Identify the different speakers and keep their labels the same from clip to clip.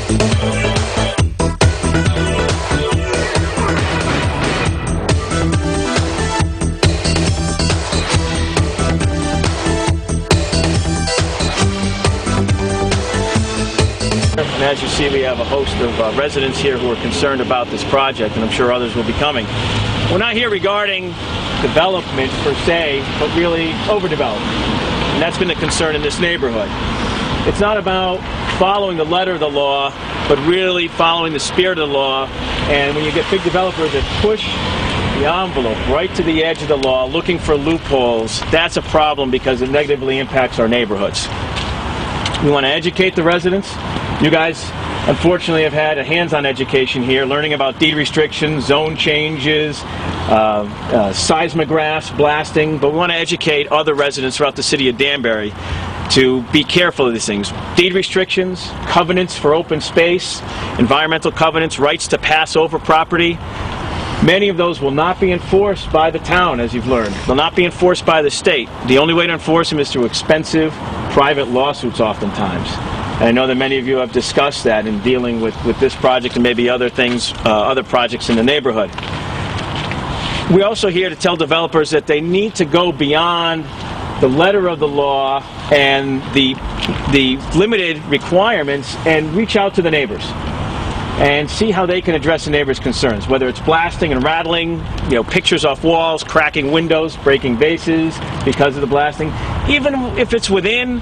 Speaker 1: And as you see, we have a host of residents here who are concerned about this project, and I'm sure others will be coming. We're not here regarding development per se, but really overdevelopment. And that's been the concern in this neighborhood. It's not about following the letter of the law, but really following the spirit of the law. And when you get big developers that push the envelope right to the edge of the law, looking for loopholes, that's a problem because it negatively impacts our neighborhoods. We want to educate the residents. You guys, unfortunately, have had a hands-on education here, learning about deed restrictions, zone changes, seismographs, blasting, but we want to educate other residents throughout the city of Danbury to be careful of these things. Deed restrictions, covenants for open space, environmental covenants, rights to pass over property. Many of those will not be enforced by the town, as you've learned. They'll not be enforced by the state. The only way to enforce them is through expensive private lawsuits oftentimes. And I know that many of you have discussed that in dealing with this project and maybe other things, other projects in the neighborhood. We're also here to tell developers that they need to go beyond the letter of the law and the limited requirements and reach out to the neighbors and see how they can address the neighbors' concerns, whether it's blasting and rattling, pictures off walls, cracking windows, breaking vases because of the blasting. Even if it's within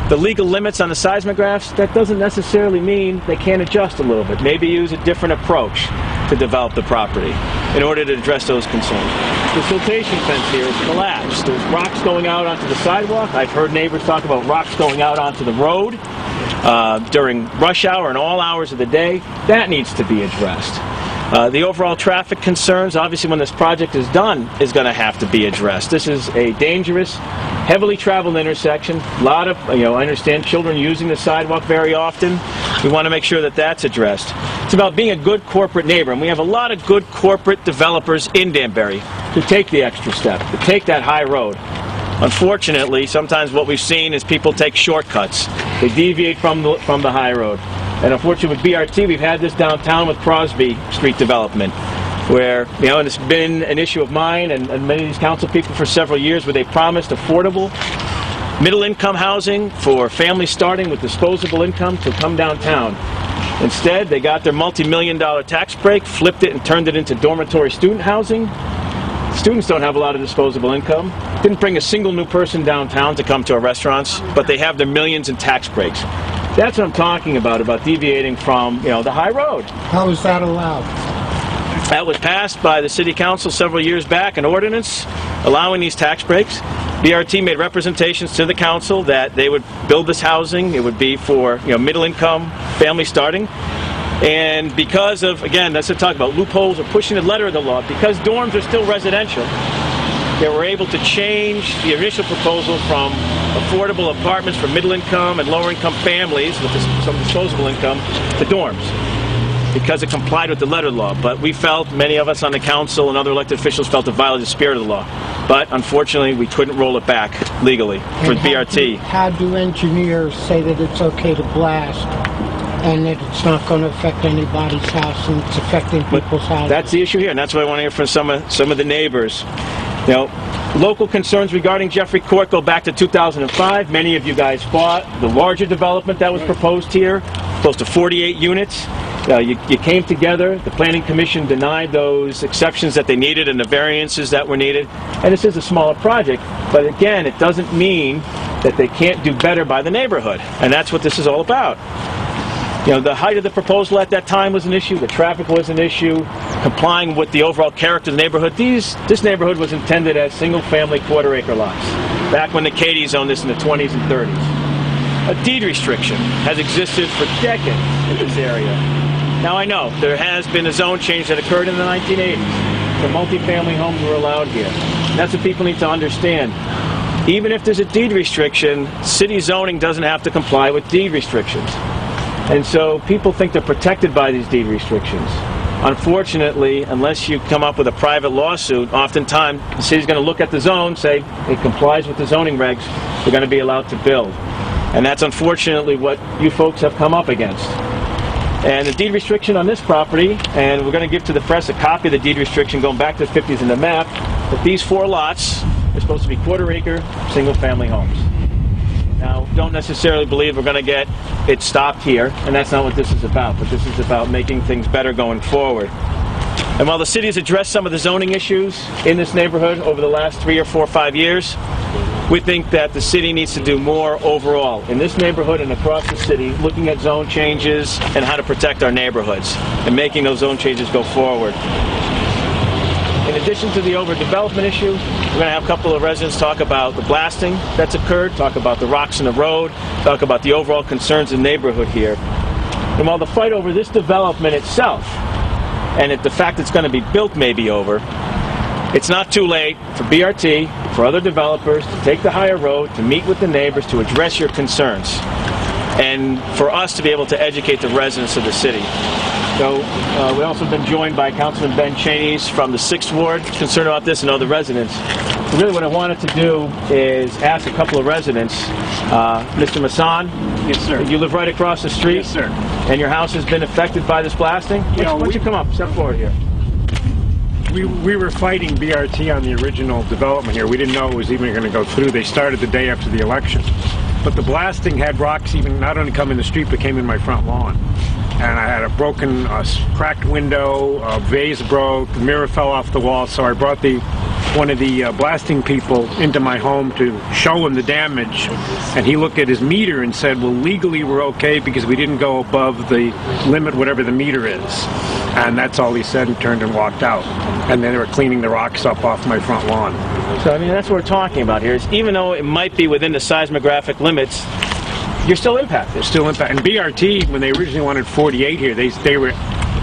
Speaker 1: the legal limits on the seismographs, that doesn't necessarily mean they can't adjust a little bit. Maybe use a different approach to develop the property in order to address those concerns. The siltation fence here is collapsed. There's rocks going out onto the sidewalk. I've heard neighbors talk about rocks going out onto the road during rush hour and all hours of the day. That needs to be addressed. The overall traffic concerns, obviously when this project is done, is going to have to be addressed. This is a dangerous, heavily traveled intersection. A lot of, I understand children using the sidewalk very often. We want to make sure that that's addressed. It's about being a good corporate neighbor, and we have a lot of good corporate developers in Danbury who take the extra step, to take that high road. Unfortunately, sometimes what we've seen is people take shortcuts. They deviate from the high road. And unfortunately with BRT, we've had this downtown with Crosby Street development, where, and it's been an issue of mine and many of these council people for several years, where they promised affordable middle-income housing for families starting with disposable income to come downtown. Instead, they got their multi-million-dollar tax break, flipped it and turned it into dormitory student housing. Students don't have a lot of disposable income. Didn't bring a single new person downtown to come to our restaurants, but they have their millions in tax breaks. That's what I'm talking about deviating from, the high road.
Speaker 2: How is that allowed?
Speaker 1: That was passed by the City Council several years back, an ordinance allowing these tax breaks. BRT made representations to the Council that they would build this housing. It would be for, middle-income families starting. And because of, again, that's to talk about loopholes or pushing the letter of the law, because dorms are still residential, they were able to change the initial proposal from affordable apartments for middle-income and lower-income families with some disposable income to dorms, because it complied with the letter of the law. But we felt, many of us on the council and other elected officials felt it violated the spirit of the law. But unfortunately, we couldn't roll it back legally for BRT.
Speaker 2: How do engineers say that it's okay to blast and that it's not going to affect anybody's house and it's affecting people's houses?
Speaker 1: That's the issue here, and that's what I want to hear from some of the neighbors. Local concerns regarding Jeffrey Court go back to 2005. Many of you guys fought the larger development that was proposed here, close to 48 units. You came together. The Planning Commission denied those exceptions that they needed and the variances that were needed. And this is a smaller project, but again, it doesn't mean that they can't do better by the neighborhood. And that's what this is all about. The height of the proposal at that time was an issue, the traffic was an issue, complying with the overall character of the neighborhood. This neighborhood was intended as single-family quarter-acre lots, back when the Cadies owned this in the 20s and 30s. A deed restriction has existed for decades in this area. Now I know, there has been a zone change that occurred in the 1980s. The multifamily homes were allowed here. That's what people need to understand. Even if there's a deed restriction, city zoning doesn't have to comply with deed restrictions. And so people think they're protected by these deed restrictions. Unfortunately, unless you come up with a private lawsuit, oftentimes the city's going to look at the zone, say it complies with the zoning regs, they're going to be allowed to build. And that's unfortunately what you folks have come up against. And the deed restriction on this property, and we're going to give to the press a copy of the deed restriction going back to the 50s in the map, that these 4 lots are supposed to be quarter-acre, single-family homes. Now, don't necessarily believe we're going to get it stopped here, and that's not what this is about, but this is about making things better going forward. And while the city has addressed some of the zoning issues in this neighborhood over the last 3 or 4 or 5 years, we think that the city needs to do more overall in this neighborhood and across the city, looking at zone changes and how to protect our neighborhoods and making those zone changes go forward. In addition to the overdevelopment issue, we're going to have a couple of residents talk about the blasting that's occurred, talk about the rocks in the road, talk about the overall concerns in the neighborhood here. And while the fight over this development itself and the fact it's going to be built may be over, it's not too late for BRT, for other developers to take the higher road, to meet with the neighbors, to address your concerns, and for us to be able to educate the residents of the city. So we also have been joined by Councilman Ben Chaney's from the 6th Ward, concerned about this, and other residents. So really what I wanted to do is ask a couple of residents. Mr. Masson?
Speaker 3: Yes, sir.
Speaker 1: You live right across the street?
Speaker 3: Yes, sir.
Speaker 1: And your house has been affected by this blasting? Why don't you come up, step forward here.
Speaker 3: We were fighting BRT on the original development here. We didn't know it was even going to go through. They started the day after the election. But the blasting had rocks even not only come in the street, but came in my front lawn. And I had a broken, cracked window, a vase broke, the mirror fell off the wall, so I brought one of the blasting people into my home to show him the damage, and he looked at his meter and said, well, legally we're okay because we didn't go above the limit, whatever the meter is. And that's all he said, and turned and walked out. And then they were cleaning the rocks up off my front lawn.
Speaker 1: So, I mean, that's what we're talking about here, is even though it might be within the seismographic limits, you're still impacted.
Speaker 3: They're still impacted. And BRT, when they originally wanted 48 here, they were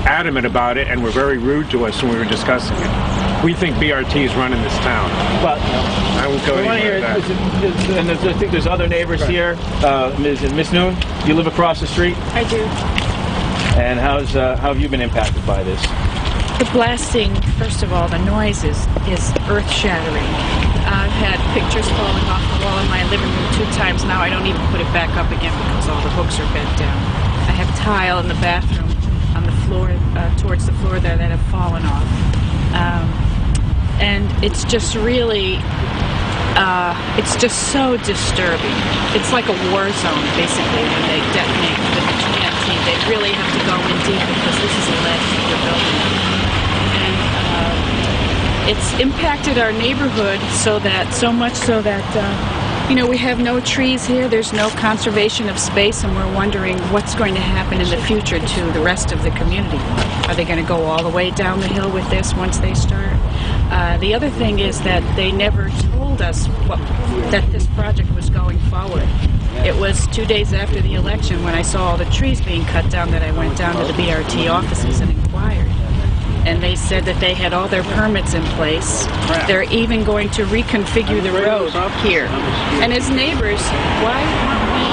Speaker 3: adamant about it and were very rude to us when we were discussing it. We think BRT is running this town.
Speaker 1: But
Speaker 3: I won't go anywhere with that.
Speaker 1: And I think there's other neighbors here. Miss Noon, you live across the street?
Speaker 4: I do.
Speaker 1: And how have you been impacted by this?
Speaker 4: The blasting, first of all, the noise is earth-shattering. I've had pictures falling off the wall in my living room 2 times now. I don't even put it back up again because all the hooks are bent down. I have tile in the bathroom on the floor, towards the floor there, that have fallen off. And it's just really, it's just so disturbing. It's like a war zone, basically, when they detonate the TNT. They really have to go in deep because this is a lead-sheet building. It's impacted our neighborhood so much so that, you know, we have no trees here, there's no conservation of space, and we're wondering what's going to happen in the future to the rest of the community. Are they going to go all the way down the hill with this once they start? The other thing is that they never told us that this project was going forward. It was 2 days after the election when I saw all the trees being cut down that I went down to the BRT offices and inquired. And they said that they had all their permits in place. They're even going to reconfigure the road here. And as neighbors, why weren't we,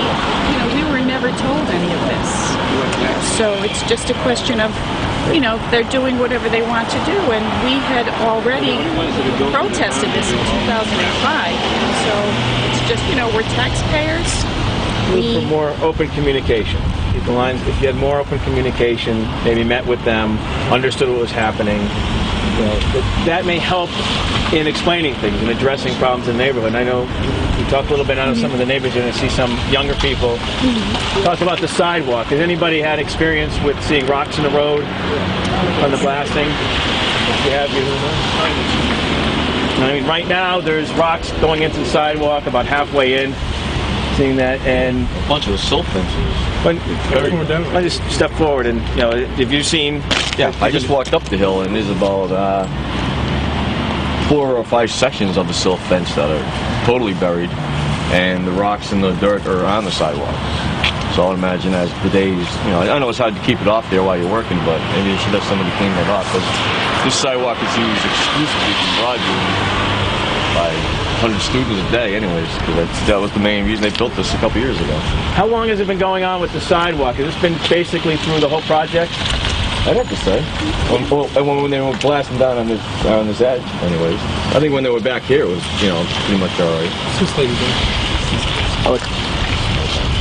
Speaker 4: you know, we were never told any of this. So it's just a question of, you know, they're doing whatever they want to do. And we had already protested this in 2005. So it's just, you know, we're taxpayers.
Speaker 1: Look for more open communication. Keep the lines. If you had more open communication, maybe met with them, understood what was happening, you know, that may help in explaining things and addressing problems in the neighborhood. And I know we talked a little bit. I know some of the neighbors are going to see some younger people. Talk about the sidewalk. Has anybody had experience with seeing rocks in the road on the blasting? You have. I mean, right now there's rocks going into the sidewalk about halfway in. Seeing that, and
Speaker 5: a bunch of silt fences.
Speaker 1: I just step forward, and you know, have you seen?
Speaker 5: Yeah, I just walked up the hill, and there's about 4 or 5 sections of the silt fence that are totally buried, and the rocks and the dirt are on the sidewalk. So I would imagine as the days, you know, I know it's hard to keep it off there while you're working, but maybe you should have somebody clean that off, because this sidewalk is used exclusively from Broadview by 100 students a day anyways, because that was the main reason they built this a couple years ago.
Speaker 1: How long has it been going on with the sidewalk? Has this been basically through the whole project?
Speaker 5: I'd have to say. When they were blasting down on this edge anyways. I think when they were back here it was, you know, pretty much alright.
Speaker 3: This lady there.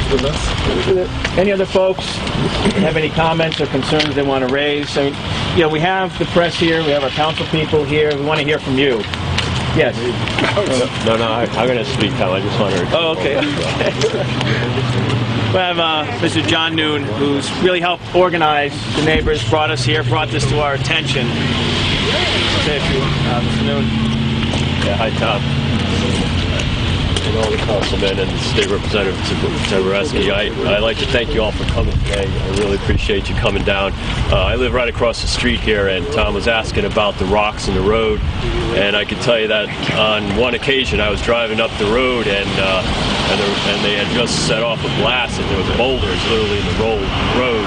Speaker 5: Good enough.
Speaker 1: Any other folks have any comments or concerns they want to raise? I mean, we have the press here, we have our council people here. We want to hear from you. Yes.
Speaker 6: No, I'm going to speak, Tom. I just want to...
Speaker 1: Oh, okay. We have Mr. John Noon, who's really helped organize the neighbors, brought us here, brought this to our attention. Say a few, Mr. Noon.
Speaker 6: Yeah, hi, Tom. And all the councilmen and the state representative Tabareski. I'd like to thank you all for coming today. I really appreciate you coming down. I live right across the street here, and Tom was asking about the rocks in the road. And I can tell you that on one occasion I was driving up the road, and they had just set off a blast, and there was boulders literally in the road.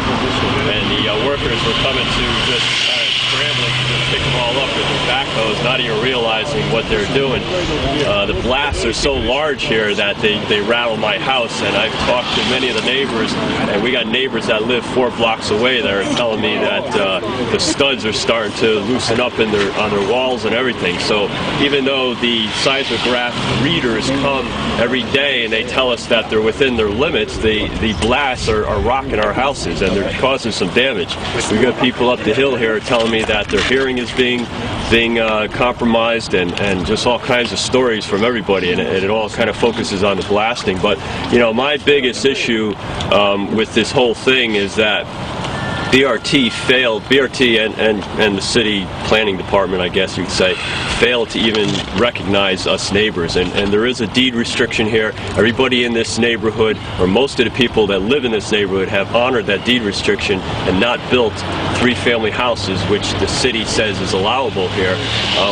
Speaker 6: And the workers were coming to just kind of scrambling to pick them all up with their backhoes, not even realizing what they're doing. The blasts are so large here that they rattle my house, and I've talked to many of the neighbors, and we got neighbors that live 4 blocks away that are telling me that the studs are starting to loosen up on their walls and everything. So even though the seismograph readers come every day and they tell us that they're within their limits, the blasts are rocking our houses and they're causing some damage. We've got people up the hill here telling me that their hearing is being compromised, and just all kinds of stories from everybody, and it all kind of focuses on the blasting. But my biggest issue with this whole thing is that BRT failed, and the city planning department, I guess you'd say, failed to even recognize us neighbors. And there is a deed restriction here. Everybody in this neighborhood, or most of the people that live in this neighborhood, have honored that deed restriction and not built 3-family houses, which the city says is allowable here.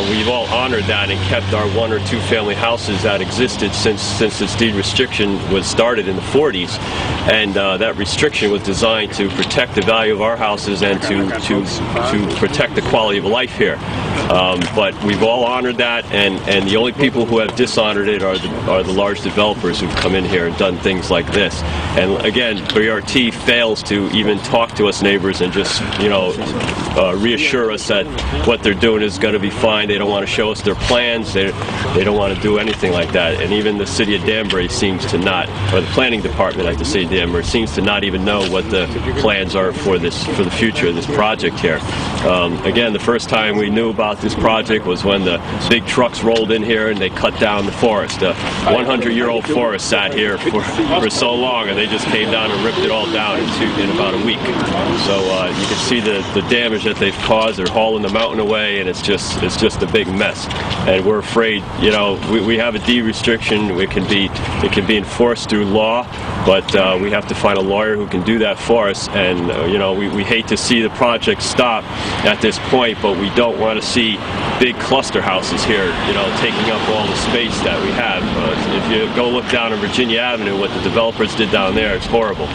Speaker 6: We've all honored that and kept our 1 or 2 family houses that existed since this deed restriction was started in the 40s. And that restriction was designed to protect the value of our houses and to protect the quality of life here. But we've all honored that, and the only people who have dishonored it are the large developers who've come in here and done things like this. And again, BRT fails to even talk to us neighbors and just reassure us that what they're doing is going to be fine. They don't want to show us their plans. They don't want to do anything like that. And even the city of Danbury seems to not, or the planning department at the city of Danbury seems to not even know what the plans are for the future of this project here. Again, the first time we knew about this project was when the big trucks rolled in here and they cut down the forest. A 100-year-old forest sat here for so long, and they just came down and ripped it all down in about a week. So you can see the damage that they've caused. They're hauling the mountain away, and it's just a big mess. And we're afraid, we have a deed restriction. It can be enforced through law, but we have to find a lawyer who can do that for us. And we hate to see the project stop at this point, but we don't want to see big cluster houses here, taking up all the space that we have. If you go look down on Virginia Avenue, what the developers did down there, it's horrible.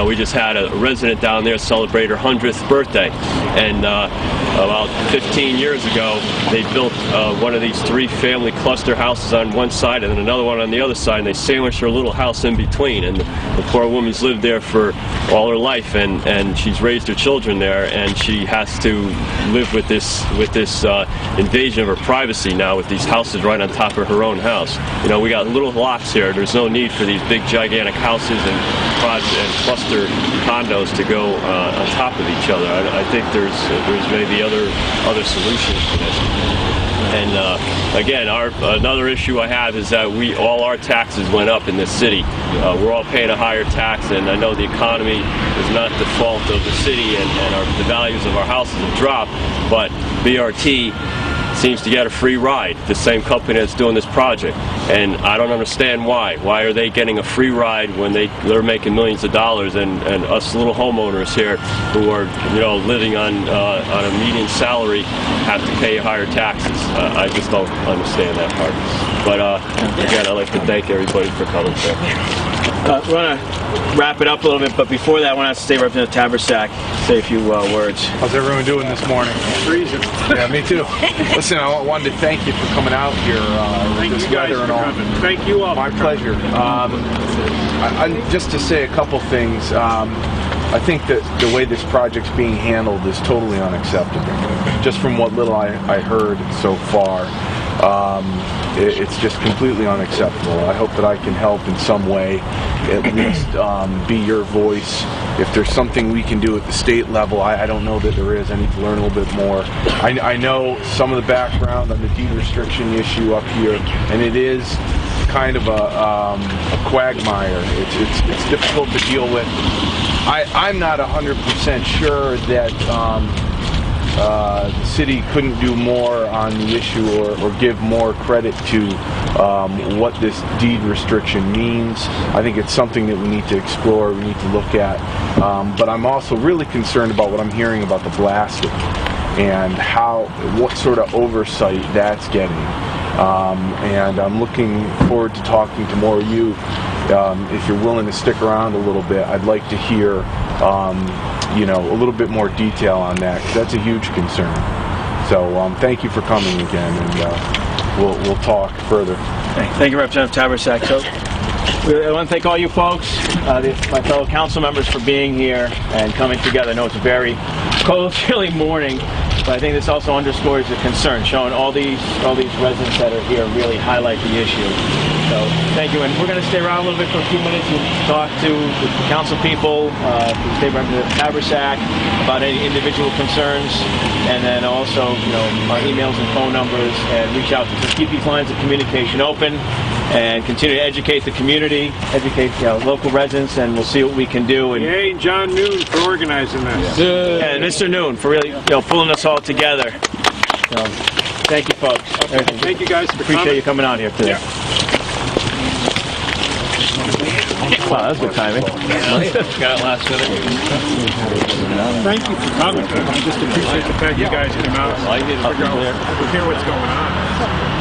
Speaker 6: We just had a resident down there celebrate her 100th birthday, and about 15 years ago, they built one of these 3-family cluster houses on one side and then another one on the other side, and they sandwiched her little house in between. And the poor woman's lived there for all her life, and she's raised her children there, and she has to live with this invasion of her privacy now, with these houses right on top of her own house. We got little lots here. There's no need for these big gigantic houses and cluster condos to go on top of each other. I think there's maybe other solutions to this. And again, another issue I have is that all our taxes went up in this city. We're all paying a higher tax, and I know the economy is not the fault of the city, and the values of our houses have dropped, but BRT seems to get a free ride, the same company that's doing this project. And I don't understand why. Why are they getting a free ride when they're making millions of dollars, and us little homeowners here who are living on a median salary have to pay higher taxes? I just don't understand that part. But again, I'd like to thank everybody for coming today.
Speaker 1: We want to wrap it up a little bit, but before that, I want to State Representative Tabersack say a few words.
Speaker 7: How's everyone doing this morning?
Speaker 3: Freezing.
Speaker 7: Yeah, me too. Listen, I wanted to thank you for coming out here with this weather and all.
Speaker 3: Thank you all.
Speaker 7: My pleasure. Just to say a couple things. I think that the way this project's being handled is totally unacceptable, just from what little I heard so far. It's just completely unacceptable. I hope that I can help in some way, at least be your voice. If there's something we can do at the state level, I don't know that there is. I need to learn a little bit more. I know some of the background on the deed restriction issue up here, and it is kind of a quagmire. It's difficult to deal with. I'm not 100% sure that the city couldn't do more on the issue or give more credit to what this deed restriction means. I think it's something that we need to explore, we need to look at. But I'm also really concerned about what I'm hearing about the blasting and what sort of oversight that's getting. And I'm looking forward to talking to more of you. If you're willing to stick around a little bit, I'd like to hear a little bit more detail on that, because that's a huge concern. So thank you for coming again, and we'll talk further.
Speaker 1: Thank you, Representative Tabersack. So I want to thank all you folks, my fellow council members, for being here and coming together. I know it's a very cold, chilly morning, but I think this also underscores the concern, showing all these residents that are here really highlight the issue. So thank you, and we're going to stay around a little bit for a few minutes and talk to the council people, to State Representative Tabersack about any individual concerns, and then also our emails and phone numbers, and reach out to keep these lines of communication open and continue to educate the community, educate local residents, and we'll see what we can do. And
Speaker 3: yay, John Noon for organizing this.
Speaker 1: and Mr. Noon for really pulling us all together. So, thank you, folks.
Speaker 3: Thank you guys for
Speaker 1: Appreciate you coming out here today.
Speaker 3: Yeah.
Speaker 1: Wow, that's good timing.
Speaker 6: Got it last minute.
Speaker 3: Thank you for coming. I just appreciate the fact you guys came out to hear what's going on.